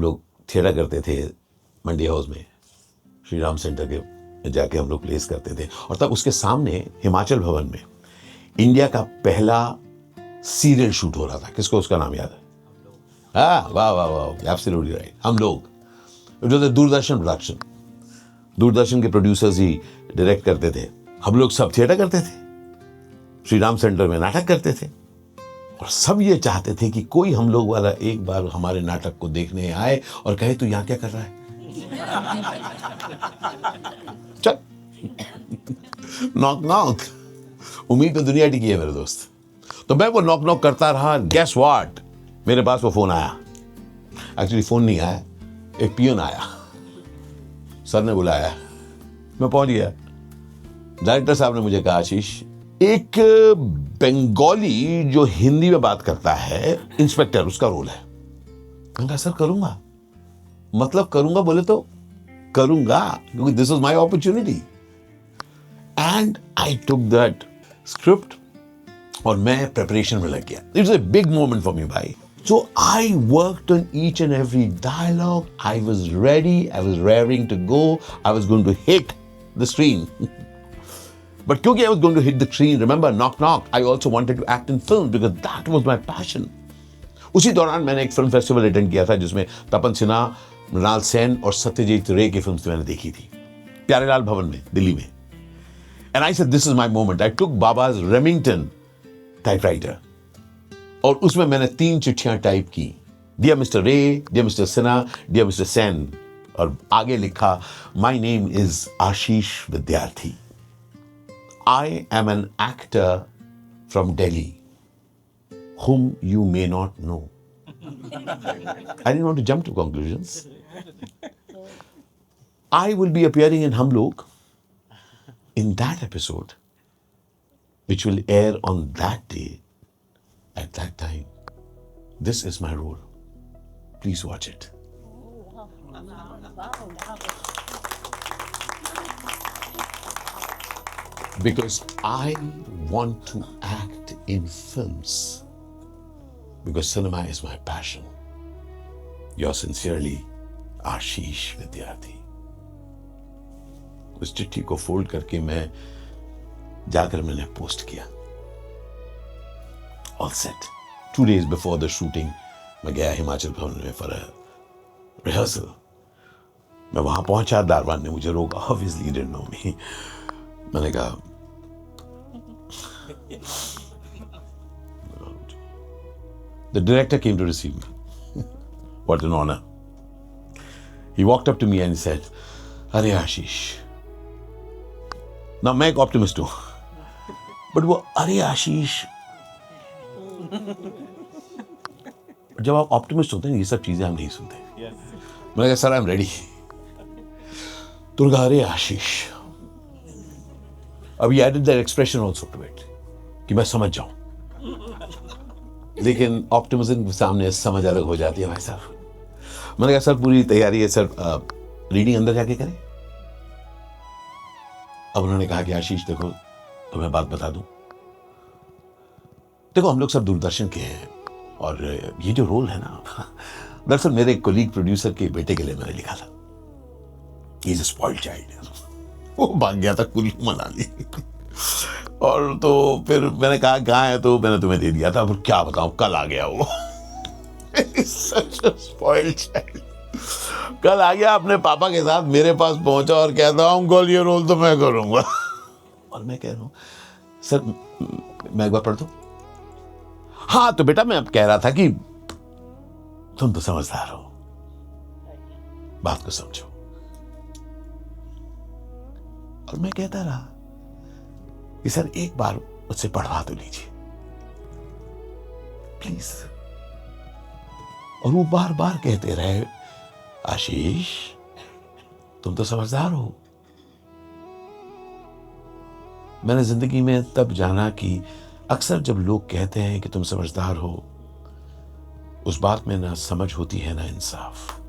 लोग थिएटर करते थे मंडी हाउस में, श्री राम सेंटर के जाके हम लोग प्लेस करते थे। और तब उसके सामने हिमाचल भवन में इंडिया का पहला सीरियल शूट हो रहा था। किसको उसका नाम याद है? हाँ, वाह वाह वाह, एब्सोल्युटली राइट। हम लोग, जो थे दूरदर्शन प्रोडक्शन, दूरदर्शन के प्रोड्यूसर्स ही डायरेक्ट करते थे। हम लोग सब थिएटर करते थे, श्री राम सेंटर में नाटक करते थे, और सब ये चाहते थे कि कोई हम लोग वाला एक बार हमारे नाटक को देखने आए और कहे तू यहाँ क्या कर रहा है, चल। नॉक नॉक, उम्मीद पे दुनिया टिकी है मेरे दोस्त। तो मैं वो नॉक नॉक करता रहा। गेस व्हाट, मेरे पास वो फोन आया। एक्चुअली फोन नहीं आया, एक पियन आया, सर ने बुलाया, मैं पहुंच गया। डायरेक्टर साहब ने मुझे कहा, आशीष, एक बंगाली जो हिंदी में बात करता है, इंस्पेक्टर, उसका रोल है। मैंने कहा सर करूंगा, मतलब करूंगा बोले तो करूंगा, क्योंकि this was my opportunity. And I took that script और मैं प्रिपरेशन में लग गया। It's a big moment for me भाई। So I worked on each and every dialogue. I was ready. I was raring to go. I was going to hit the screen. But क्योंकि I was going to hit the screen, remember, knock knock, I also wanted to act in film because that was my passion. उसी दौरान मैंने एक film festival attend किया था जिसमें तपन सिन्हा, मृणाल सेन और सत्यजीत रे की फिल्म्स मैंने देखी थी, प्यारेलाल भवन में, दिल्ली में। And I said, this is my moment. I took Baba's Remington typewriter और उसमें मैंने 3 चिट्ठियां टाइप की, dear mister Ray, dear mister Sinha, dear mister Sen, और आगे लिखा, my name is Ashish Vidyarthi, I am an actor from Delhi whom you may not know. I didn't want to jump to conclusions. I will be appearing in Hum Log in that episode, which will air on that day. At that time, this is my role. Please watch it. Because I want to act in films. Because cinema is my passion. Yours sincerely, Ashish Vidyarthi. उस चिट्ठी को fold करके मैं जाकर मैंने post किया। All set. 2 days before the shooting, मैं गया हिमाचल भवन में for a rehearsal. मैं वहां पहुंचा, दारवान ने मुझे रोका, obviously he didn't know me. मैंने कहा, the director came to receive me. What an honor. He walked up to me and said, अरे आशीष, ना मैं एक ऑप्टिमिस्ट हूं, बट वो अरे आशीष, जब आप ऑप्टिमिस्ट होते हैं ये सब चीजें हम नहीं सुनते। मैंने कहा सर आई एम रेडी। तो कहा अरे आशीष, अब ये added that expression also to it कि मैं समझ जाऊं, लेकिन ऑप्टिमिज्म के सामने समझ अलग हो जाती है भाई साहब। मैंने कहा सर पूरी तैयारी है सर, रीडिंग अंदर जाके करें। अब उन्होंने कहा कि आशीष देखो, तुम्हें बात बता दूं, देखो हम लोग सब दूरदर्शन के हैं और ये जो रोल है ना, दरअसल मेरे एक कोलीग प्रोड्यूसर के बेटे के लिए मैंने लिखा था। He is a spoiled child. वो भाग गया था कुल्लू मनाली और तो फिर मैंने कहा कहाँ है, तो मैंने तुम्हें दे दिया था, फिर क्या बताऊं, कल आ गया वो। Such a spoiled child. कल आ गया अपने पापा के साथ मेरे पास पहुंचा और कहता हूँ अंकल ये रोल तो मैं करूंगा। और मैं कह रहा हूँ सर मैं एक बार पढ़ दूं? हाँ तो बेटा मैं अब कह रहा था कि तुम तो समझदार हो, बात को समझो। और मैं कहता रहा कि सर एक बार मुझसे पढ़वा तो लीजिए प्लीज। और वो बार बार कहते रहे आशीष तुम तो समझदार हो। मैंने जिंदगी में तब जाना कि अक्सर जब लोग कहते हैं कि तुम समझदार हो, उस बात में ना समझ होती है ना इंसाफ।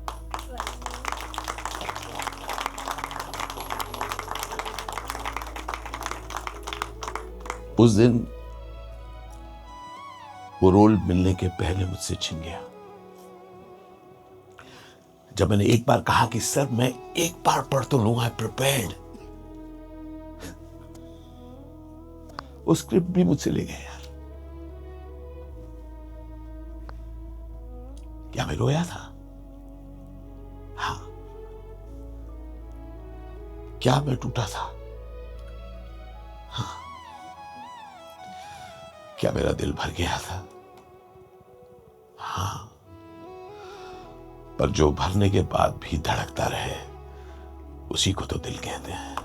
उस दिन वो रोल मिलने के पहले मुझसे छिन गया। जब मैंने एक बार कहा कि सर मैं एक बार पढ़ तो लूं, आई प्रिपेयर्ड, वो स्क्रिप्ट भी मुझसे ले गए यार। क्या मैं रोया था? हाँ। क्या मैं टूटा था? हाँ। क्या मेरा दिल भर गया था? हाँ। पर जो भरने के बाद भी धड़कता रहे, उसी को तो दिल कहते हैं।